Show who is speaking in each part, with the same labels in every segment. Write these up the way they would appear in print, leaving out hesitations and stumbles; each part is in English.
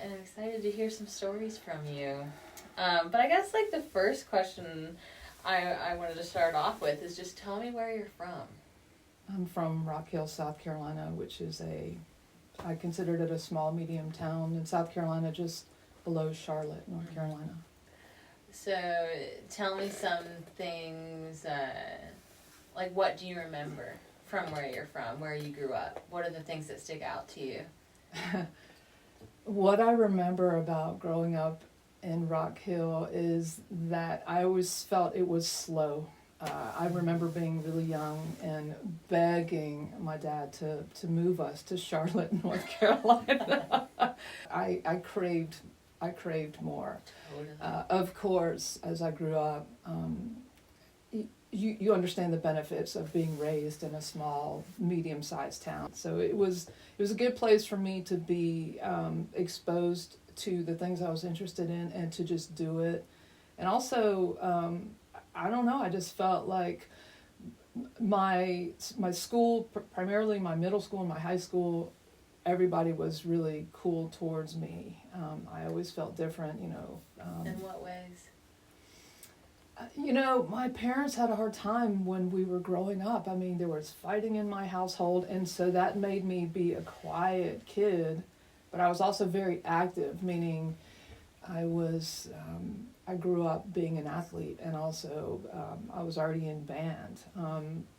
Speaker 1: and I'm excited to hear some stories from you. But I guess like the first question I wanted to start off with is just tell me where you're from.
Speaker 2: I'm from Rock Hill, South Carolina, which is I considered it a small, medium town in South Carolina, just below Charlotte, North Carolina.
Speaker 1: So tell me some things, like what do you remember from where you're from, where you grew up? What are the things that stick out to you?
Speaker 2: What I remember about growing up in Rock Hill is that I always felt it was slow. I remember being really young and begging my dad to move us to Charlotte, North Carolina. I craved more.
Speaker 1: Totally.
Speaker 2: Of course, as I grew up, you understand the benefits of being raised in a small, medium-sized town. So it was a good place for me to be exposed to the things I was interested in and to just do it. And also, I don't know, I just felt like my school, primarily my middle school and my high school, everybody was really cool towards me. I always felt different,
Speaker 1: In what ways?
Speaker 2: My parents had a hard time when we were growing up. I mean, there was fighting in my household, and so that made me be a quiet kid, but I was also very active, meaning I grew up being an athlete, and also I was already in band.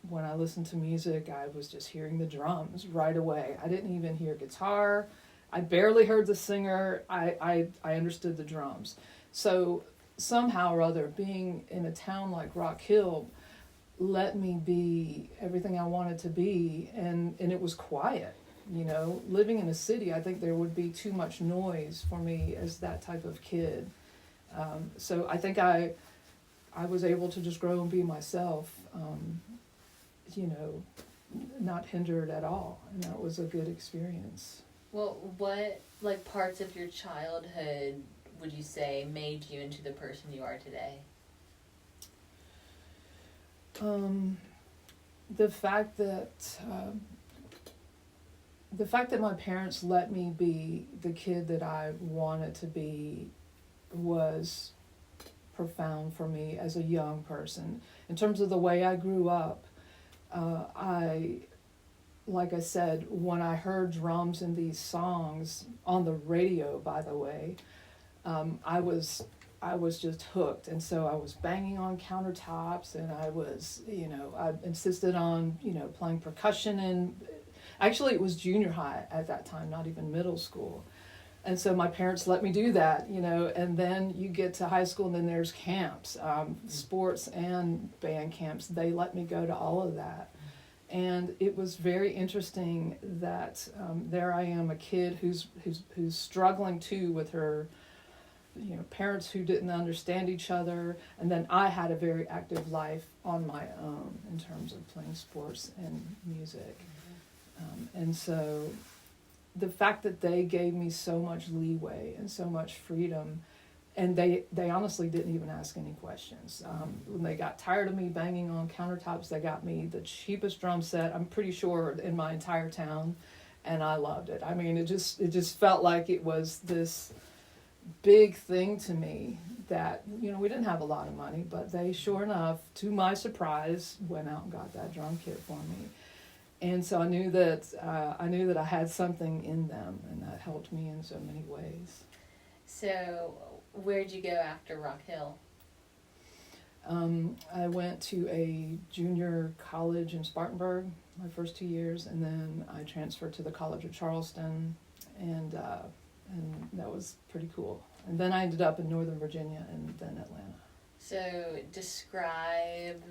Speaker 2: When I listened to music, I was just hearing the drums right away. I didn't even hear guitar. I barely heard the singer. I understood the drums. So somehow or other, being in a town like Rock Hill let me be everything I wanted to be, and it was quiet. Living in a city, I think there would be too much noise for me as that type of kid. So I think I was able to just grow and be myself, not hindered at all, and that was a good experience.
Speaker 1: Well, what parts of your childhood would you say made you into the person you are today?
Speaker 2: The fact that my parents let me be the kid that I wanted to be was profound for me as a young person. In terms of the way I grew up, like I said, when I heard drums in these songs on the radio, by the way, I was just hooked, and so I was banging on countertops, and I was, I insisted on, playing percussion, and actually it was junior high at that time, not even middle school. And so my parents let me do that, and then you get to high school, and then there's camps, sports and band camps. They let me go to all of that. And it was very interesting that there I am, a kid who's struggling too with her, parents who didn't understand each other, and then I had a very active life on my own in terms of playing sports and music. And so the fact that they gave me so much leeway and so much freedom, and they honestly didn't even ask any questions. When they got tired of me banging on countertops, they got me the cheapest drum set, I'm pretty sure, in my entire town, and I loved it. I mean, it just felt like it was this big thing to me that, we didn't have a lot of money, but they sure enough, to my surprise, went out and got that drum kit for me. And so I knew that I had something in them, and that helped me in so many ways.
Speaker 1: So where'd you go after Rock Hill?
Speaker 2: I went to a junior college in Spartanburg my first 2 years, and then I transferred to the College of Charleston, and that was pretty cool. And then I ended up in Northern Virginia and then Atlanta.
Speaker 1: So describe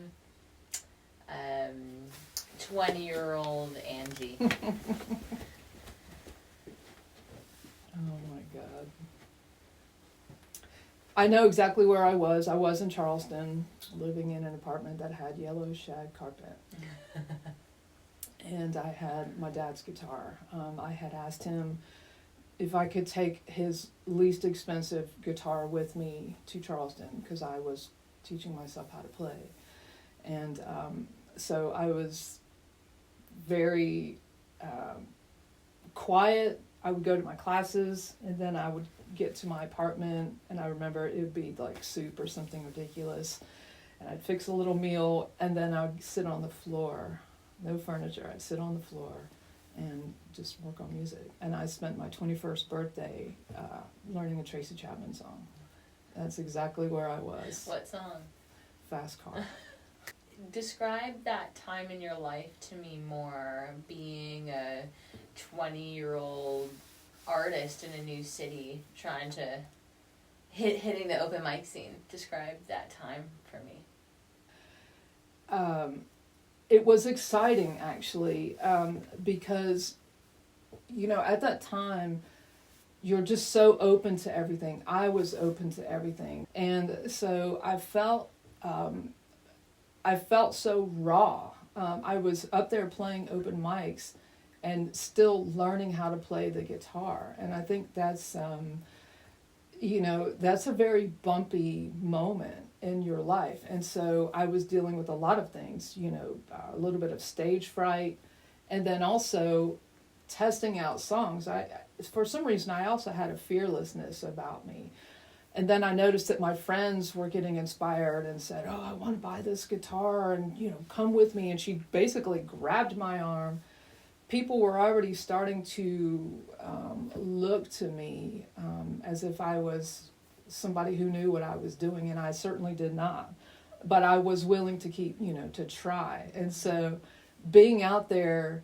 Speaker 1: 20-year-old Angie.
Speaker 2: Oh my God. I know exactly where I was. I was in Charleston, living in an apartment that had yellow shag carpet. And I had my dad's guitar. I had asked him if I could take his least expensive guitar with me to Charleston, because I was teaching myself how to play. And so I was very quiet. I would go to my classes, and then I would get to my apartment, and I remember it would be like soup or something ridiculous, and I'd fix a little meal, and then I'd sit on the floor, no furniture. I'd sit on the floor and just work on music. And I spent my 21st birthday learning a Tracy Chapman song. That's exactly where I was.
Speaker 1: What song?
Speaker 2: Fast Car.
Speaker 1: Describe that time in your life to me more, being a 20-year-old artist in a new city, trying to hitting the open mic scene. Describe that time for me.
Speaker 2: It was exciting, actually, because, at that time, you're just so open to everything. I was open to everything. And so I felt so raw. I was up there playing open mics and still learning how to play the guitar. And I think that's, that's a very bumpy moment in your life. And so I was dealing with a lot of things, a little bit of stage fright, and then also testing out songs. For some reason, I also had a fearlessness about me. And then I noticed that my friends were getting inspired and said, "Oh, I want to buy this guitar and, come with me." And she basically grabbed my arm. People were already starting to look to me as if I was somebody who knew what I was doing, and I certainly did not. But I was willing to keep, to try. And so being out there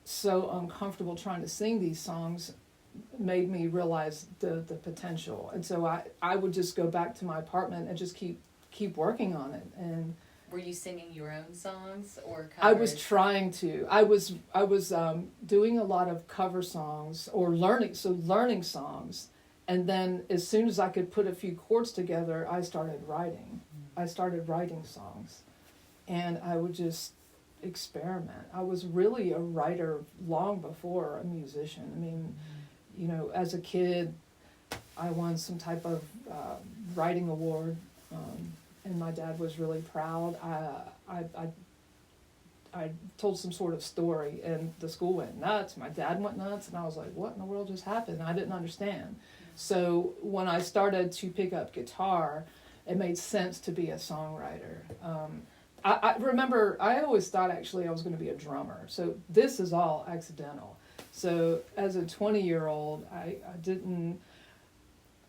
Speaker 2: so uncomfortable trying to sing these songs made me realize the potential. And so I would just go back to my apartment and just keep working on it. And
Speaker 1: were you singing your own songs or covers?
Speaker 2: I was trying to. I was doing a lot of cover songs or learning songs. And then as soon as I could put a few chords together, I started writing. I started writing songs. And I would just experiment. I was really a writer long before a musician. I mean, as a kid, I won some type of writing award, and my dad was really proud. I told some sort of story, and the school went nuts. My dad went nuts, and I was like, what in the world just happened? I didn't understand. So when I started to pick up guitar, it made sense to be a songwriter. I remember, I always thought actually I was going to be a drummer. So this is all accidental. So as a 20-year-old,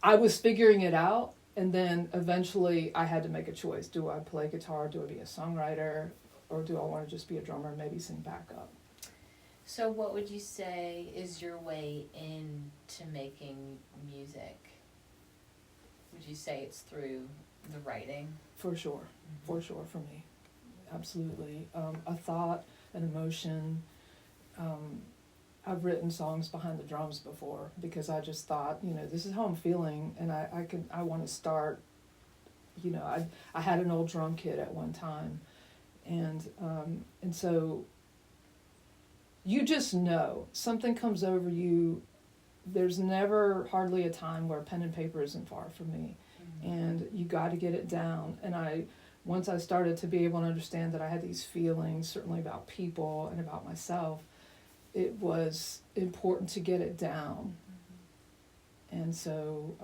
Speaker 2: I was figuring it out, and then eventually I had to make a choice. Do I play guitar? Do I be a songwriter? Or do I want to just be a drummer and maybe sing backup?
Speaker 1: So what would you say is your way into making music? Would you say it's through the writing?
Speaker 2: For sure. For sure, for me. Absolutely. A thought, an emotion. I've written songs behind the drums before because I just thought, this is how I'm feeling, and I want to start. I had an old drum kit at one time, and so you just know something comes over you. There's never hardly a time where pen and paper isn't far from me, and you got to get it down. And once I started to be able to understand that I had these feelings, certainly about people and about myself, it was important to get it down. And so,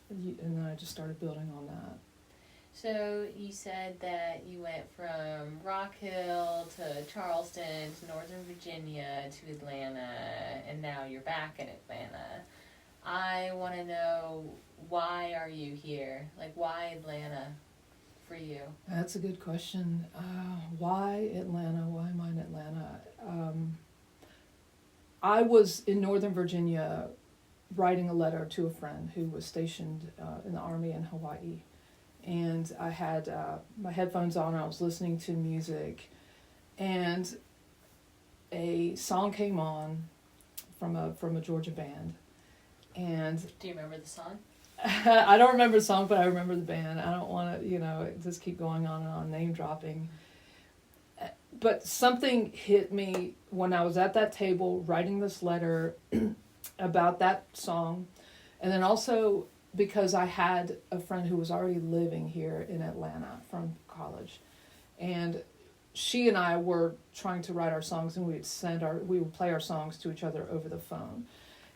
Speaker 2: and then I just started building on that.
Speaker 1: So you said that you went from Rock Hill to Charleston to Northern Virginia to Atlanta, and now you're back in Atlanta. I want to know, why are you here? Like, why Atlanta for you?
Speaker 2: That's a good question. Why Atlanta? Why am I in Atlanta? I was in Northern Virginia writing a letter to a friend who was stationed in the Army in Hawaii. And I had my headphones on, I was listening to music, and a song came on from a Georgia band. And
Speaker 1: do you remember the song?
Speaker 2: I don't remember the song, but I remember the band. I don't want to, just keep going on and on, name dropping. But something hit me when I was at that table writing this letter about that song, and then also because I had a friend who was already living here in Atlanta from college. And she and I were trying to write our songs, and we would play our songs to each other over the phone.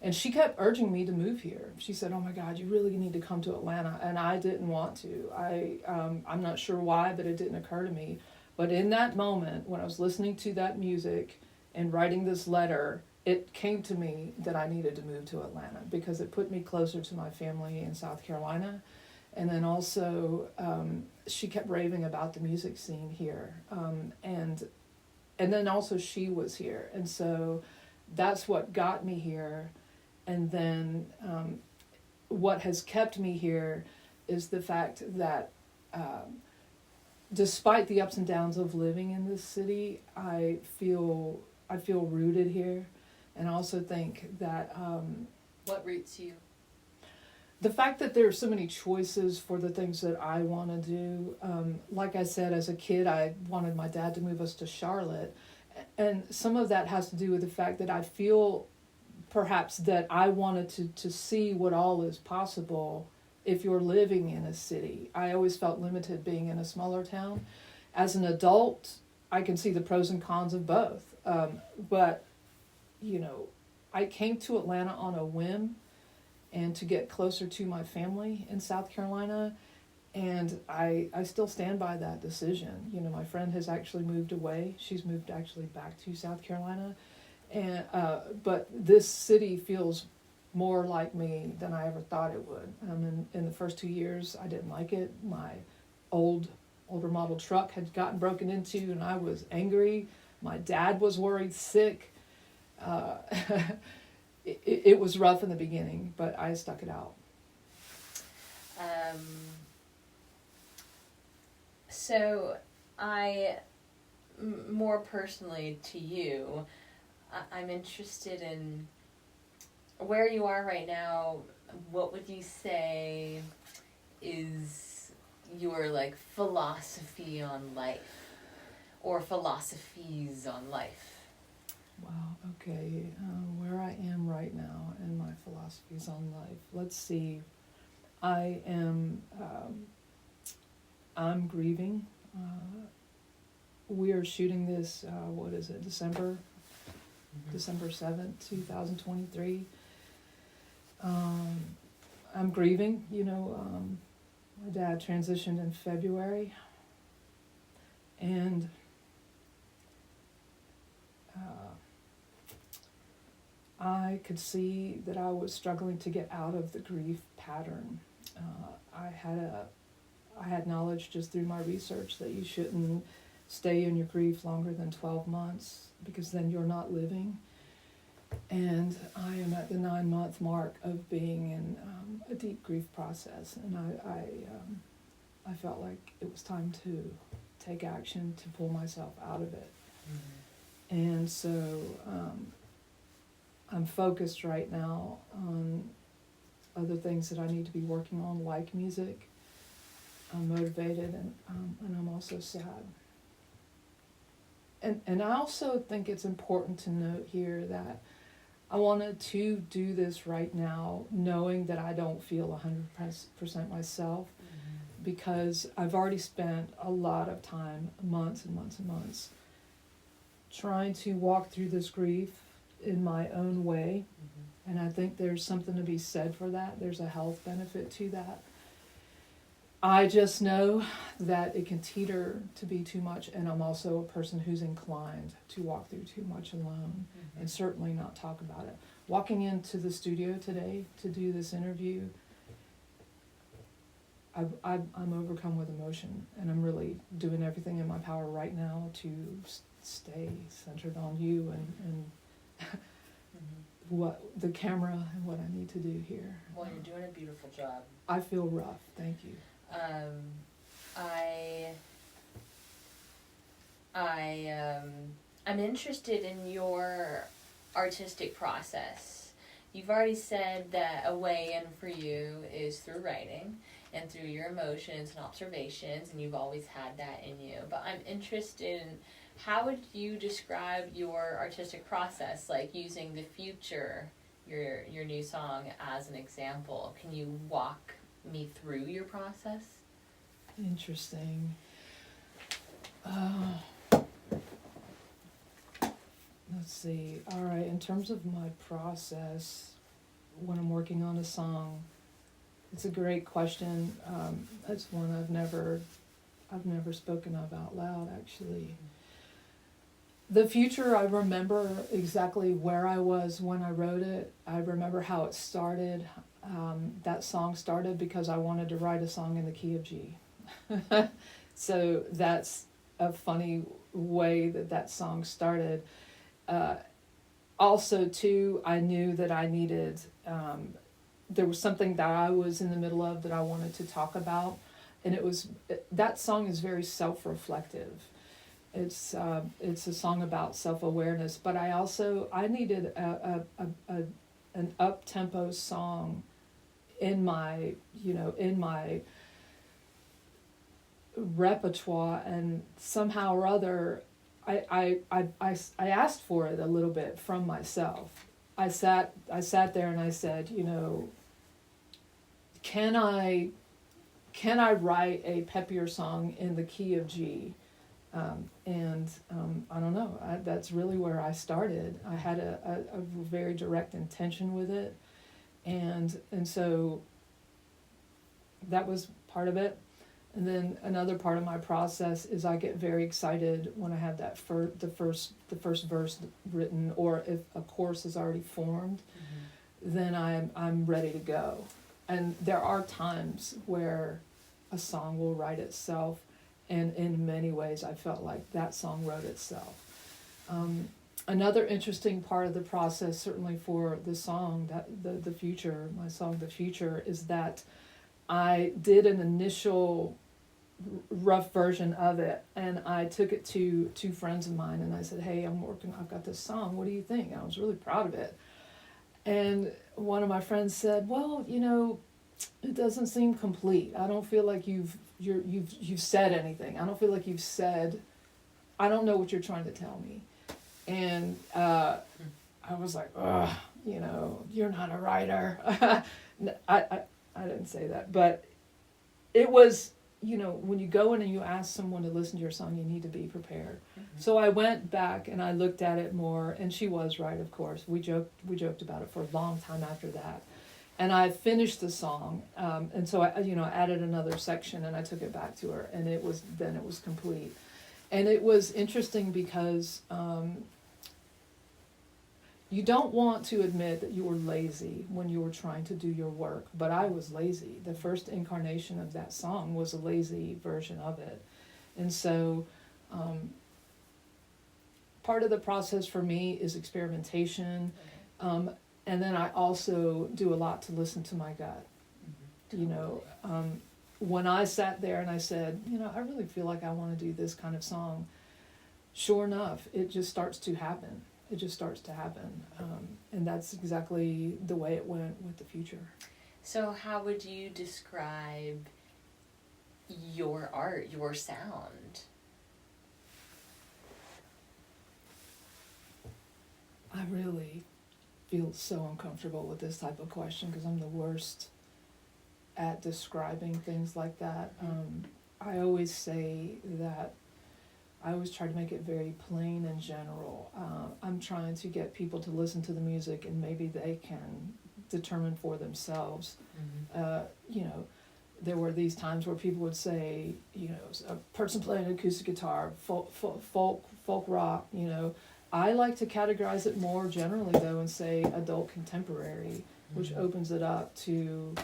Speaker 2: And she kept urging me to move here. She said, "Oh my God, you really need to come to Atlanta." And I didn't want to. I'm not sure why, but it didn't occur to me. But in that moment, when I was listening to that music and writing this letter, it came to me that I needed to move to Atlanta because it put me closer to my family in South Carolina. And then also, she kept raving about the music scene here. And then also she was here. And so that's what got me here. And then what has kept me here is the fact that despite the ups and downs of living in this city, I feel rooted here. And I also think that...
Speaker 1: what roots you?
Speaker 2: The fact that there are so many choices for the things that I want to do. Like I said, as a kid, I wanted my dad to move us to Charlotte. And some of that has to do with the fact that I feel perhaps that I wanted to see what all is possible if you're living in a city. I always felt limited being in a smaller town. As an adult, I can see the pros and cons of both. But, I came to Atlanta on a whim and to get closer to my family in South Carolina. And I still stand by that decision. My friend has actually moved away. She's moved actually back to South Carolina. And but this city feels more like me than I ever thought it would. In the first 2 years, I didn't like it. My older model truck had gotten broken into, and I was angry. My dad was worried sick. It was rough in the beginning, but I stuck it out.
Speaker 1: So more personally to you, I'm interested in where you are right now. What would you say is your philosophy on life, or philosophies on life?
Speaker 2: Wow, okay. Where I am right now and my philosophies on life. Let's see. I'm grieving. We are shooting this, December 7th, 2023. I'm grieving, my dad transitioned in February. And I could see that I was struggling to get out of the grief pattern. I had knowledge just through my research that you shouldn't stay in your grief longer than 12 months because then you're not living. And I am at the 9-month mark of being in a deep grief process, and I felt like it was time to take action to pull myself out of it. Mm-hmm. And so I'm focused right now on other things that I need to be working on, like music. I'm motivated, and I'm also sad. And I also think it's important to note here that I wanted to do this right now, knowing that I don't feel 100% myself, mm-hmm. because I've already spent a lot of time, months and months and months, trying to walk through this grief in my own way. Mm-hmm. And I think there's something to be said for that. There's a health benefit to that. I just know that it can teeter to be too much, and I'm also a person who's inclined to walk through too much alone, mm-hmm. and certainly not talk about it. Walking into the studio today to do this interview, I'm overcome with emotion, and I'm really doing everything in my power right now to stay centered on you and mm-hmm. what the camera and what I need to do here.
Speaker 1: Well, you're doing a beautiful job.
Speaker 2: I feel rough. Thank you.
Speaker 1: I'm interested in your artistic process. You've already said that a way in for you is through writing and through your emotions and observations, and you've always had that in you. But I'm interested in, how would you describe your artistic process, like using The Future, your new song, as an example? Can you walk me through your process?
Speaker 2: Interesting. Let's see. All right, in terms of my process when I'm working on a song, it's a great question. It's one I've never spoken of out loud, actually. The future, I remember exactly where I was when I wrote it. I remember how it started. That song started because I wanted to write a song in the key of G. So that's a funny way that song started. Also, too, I knew that I needed, there was something that I was in the middle of that I wanted to talk about. And that song is very self-reflective. It's a song about self-awareness, but I needed an up-tempo song in my repertoire, and somehow or other I asked for it a little bit from myself. I sat there and I said, can I write a peppier song in the key of G? I don't know. That's really where I started. I had a very direct intention with it, and so that was part of it. And then another part of my process is I get very excited when I have the first verse written, or if a chorus is already formed, then I'm ready to go. And there are times where a song will write itself, and in many ways I felt like that song wrote itself. Another interesting part of the process, certainly for the song, the future, my song The Future, is that I did an initial rough version of it, and I took it to two friends of mine, and I said, hey, I've got this song, what do you think? And I was really proud of it. And one of my friends said, well, it doesn't seem complete. I don't feel like you've said anything. I don't feel like you've said, I don't know what you're trying to tell me. And I was like, ugh, you're not a writer. I didn't say that, but it was, when you go in and you ask someone to listen to your song, you need to be prepared. Mm-hmm. So I went back and I looked at it more, and she was right, of course. We joked about it for a long time after that. And I finished the song, and so I added another section, and I took it back to her, and it was complete. And it was interesting because you don't want to admit that you were lazy when you were trying to do your work, but I was lazy. The first incarnation of that song was a lazy version of it. And so part of the process for me is experimentation. And then I also do a lot to listen to my gut. When I sat there and I said, I really feel like I want to do this kind of song, sure enough, it just starts to happen. And that's exactly the way it went with The Future.
Speaker 1: So how would you describe your art, your sound?
Speaker 2: I really feel so uncomfortable with this type of question because I'm the worst at describing things like that. I always say that I always try to make it very plain and general. I'm trying to get people to listen to the music, and maybe they can determine for themselves. Mm-hmm. There were these times where people would say, a person playing an acoustic guitar, folk rock, I like to categorize it more generally, though, and say adult contemporary, which mm-hmm. opens it up to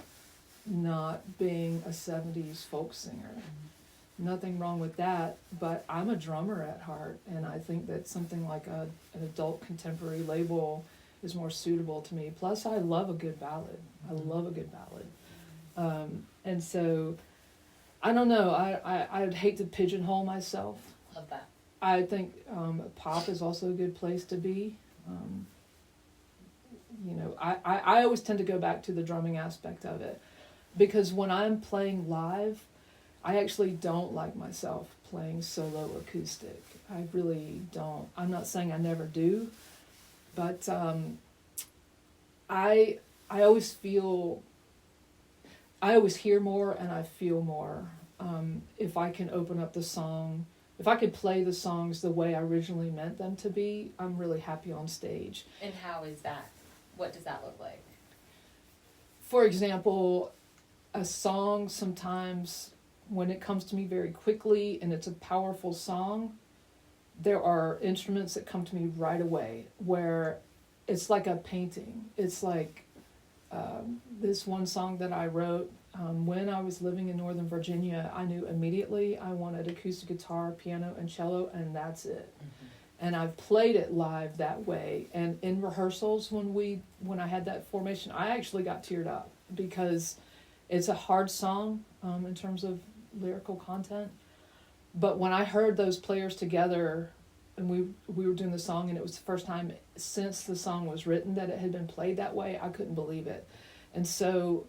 Speaker 2: not being a 70s folk singer. Mm-hmm. Nothing wrong with that, but I'm a drummer at heart, and I think that something like an adult contemporary label is more suitable to me. Plus, I love a good ballad. Mm-hmm. I love a good ballad. And so, I don't know, I'd hate to pigeonhole myself.
Speaker 1: Love that.
Speaker 2: I think pop is also a good place to be. I always tend to go back to the drumming aspect of it, because when I'm playing live, I actually don't like myself playing solo acoustic. I really don't. I'm not saying I never do, but I always hear more and I feel more if I can open up the song if I could play the songs the way I originally meant them to be, I'm really happy on stage.
Speaker 1: And how is that? What does that look like?
Speaker 2: For example, a song sometimes, when it comes to me very quickly and it's a powerful song, there are instruments that come to me right away where it's like a painting. It's like this one song that I wrote when I was living in Northern Virginia. I knew immediately I wanted acoustic guitar, piano, and cello, and that's it. Mm-hmm. And I've played it live that way. And in rehearsals, when I had that formation, I actually got teared up because it's a hard song in terms of lyrical content. But when I heard those players together, and we were doing the song, and it was the first time since the song was written that it had been played that way, I couldn't believe it. And so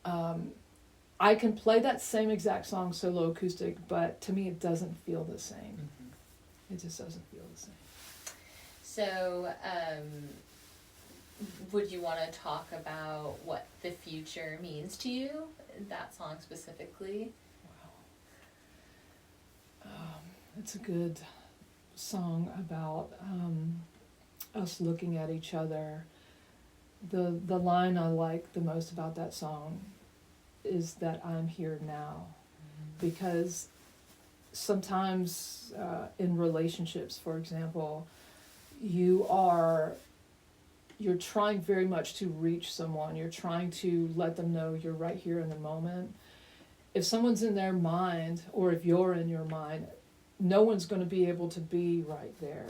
Speaker 2: I can play that same exact song solo acoustic, but to me it doesn't feel the same. Mm-hmm. It just doesn't feel the same.
Speaker 1: So would you want to talk about what the future means to you, that song specifically?
Speaker 2: Wow. It's a good song about us looking at each other. The line I like the most about that song is that I'm here now. Mm-hmm. Because sometimes in relationships, for example, you're trying very much to reach someone. You're trying to let them know you're right here in the moment. If someone's in their mind, or if you're in your mind, no one's going to be able to be right there.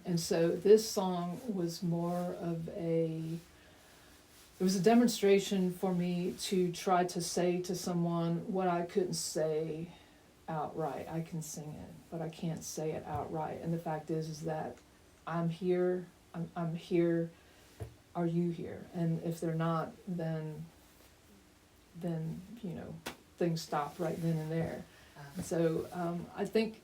Speaker 2: And so this song was more of it was a demonstration for me to try to say to someone what I couldn't say outright. I can sing it, but I can't say it outright. And the fact is that I'm here, I'm here, are you here? And if they're not, then things stop right then and there. And so I think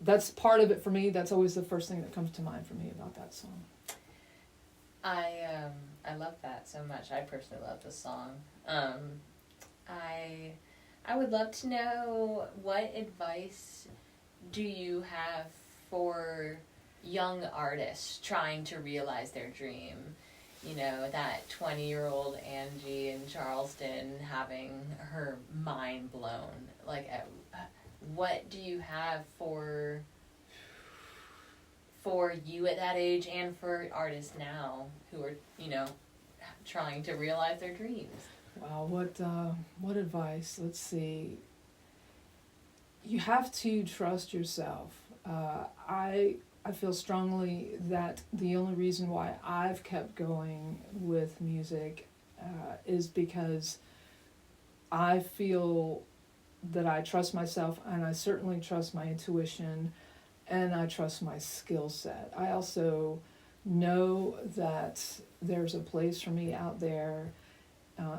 Speaker 2: that's part of it for me. That's always the first thing that comes to mind for me about that song.
Speaker 1: I love that so much. I personally love this song. I would love to know, what advice do you have for young artists trying to realize their dream? You know, that 20-year-old Angie in Charleston having her mind blown. Like, what do you have for you at that age, and for artists now who are, trying to realize their dreams?
Speaker 2: Wow, what advice? Let's see. You have to trust yourself. I feel strongly that the only reason why I've kept going with music is because I feel that I trust myself, and I certainly trust my intuition, and I trust my skill set. I also know that there's a place for me out there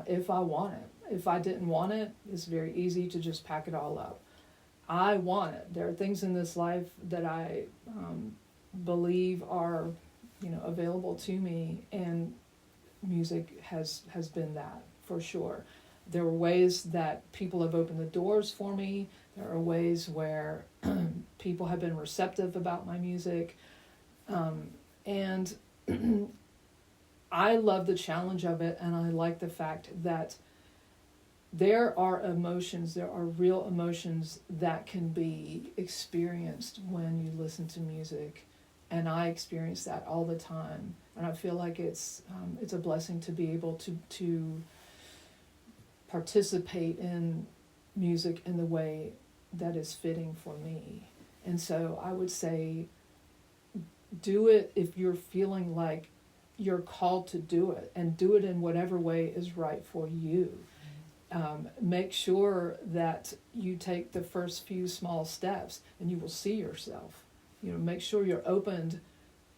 Speaker 2: if I want it. If I didn't want it, it's very easy to just pack it all up. I want it. There are things in this life that I believe are, available to me, and music has been that for sure. There are ways that people have opened the doors for me. There are ways where people have been receptive about my music. And I love the challenge of it, and I like the fact that there are real emotions that can be experienced when you listen to music. And I experience that all the time. And I feel like it's a blessing to be able to participate in music in the way that is fitting for me. And so I would say, do it if you're feeling like you're called to do it, and do it in whatever way is right for you. Make sure that you take the first few small steps, and you will see yourself. Make sure you're open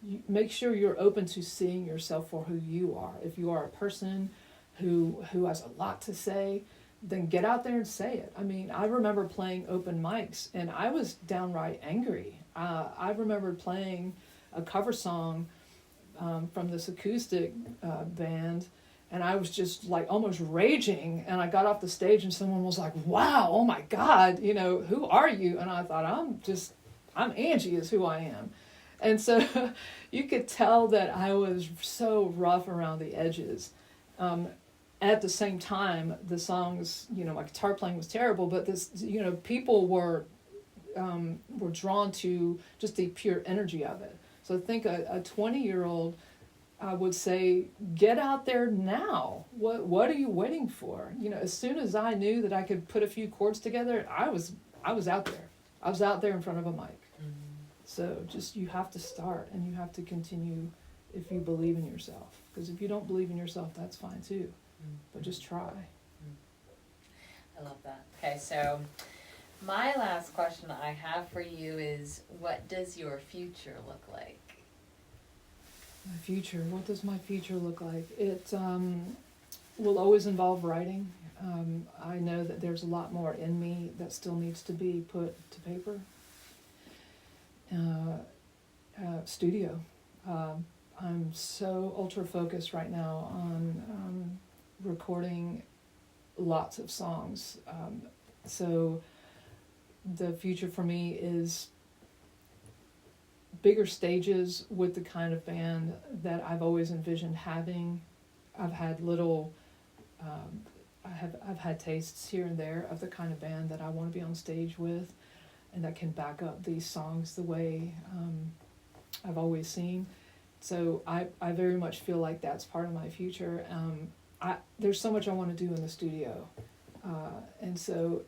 Speaker 2: to seeing yourself for who you are. If you are a person who has a lot to say, then get out there and say it. I mean, I remember playing open mics, and I was downright angry. I remember playing a cover song from this acoustic band, And I was just like almost raging, and I got off the stage and someone was like, wow, oh my God, you know, who are you? And I thought, I'm Angie is who I am. And so you could tell that I was so rough around the edges. At the same time, the songs, you know, my guitar playing was terrible, but this, you know, people were drawn to just the pure energy of it. So I think a 20-year-old, I would say, get out there now. What are you waiting for? You know, as soon as I knew that I could put a few chords together, I was out there. I was out there in front of a mic. Mm-hmm. So just, you have to start, and you have to continue if you believe in yourself. Because if you don't believe in yourself, that's fine too. Mm-hmm. But just try.
Speaker 1: I love that. Okay, so my last question I have for you is, what does your future look like?
Speaker 2: My future, what does my future look like? It will always involve writing. I know that there's a lot more in me that still needs to be put to paper. Studio. I'm so ultra focused right now on recording lots of songs. So the future for me is bigger stages with the kind of band that I've always envisioned having. I've had I've had tastes here and there of the kind of band that I want to be on stage with, and that can back up these songs the way I've always seen. So I very much feel like that's part of my future. There's so much I want to do in the studio, and so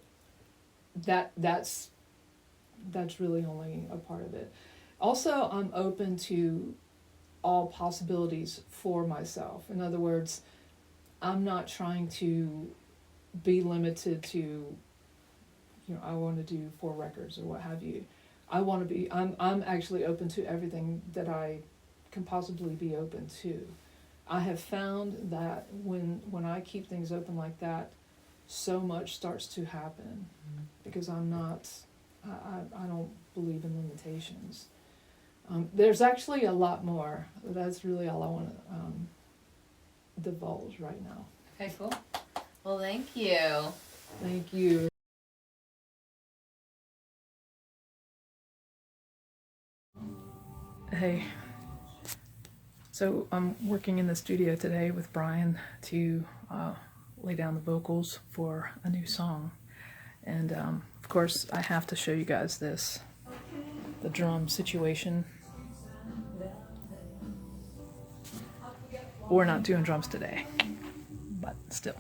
Speaker 2: that's really only a part of it. Also, I'm open to all possibilities for myself. In other words, I'm not trying to be limited to, you know, I want to do 4 records or what have you. I'm actually open to everything that I can possibly be open to. I have found that when I keep things open like that, so much starts to happen, because I don't believe in limitations. There's actually a lot more. That's really all I want to divulge right now.
Speaker 1: Okay, cool. Well, thank you.
Speaker 2: Thank you. Hey. So I'm working in the studio today with Brian to lay down the vocals for a new song. And of course, I have to show you guys this. The drum situation. We're not doing drums today, but still.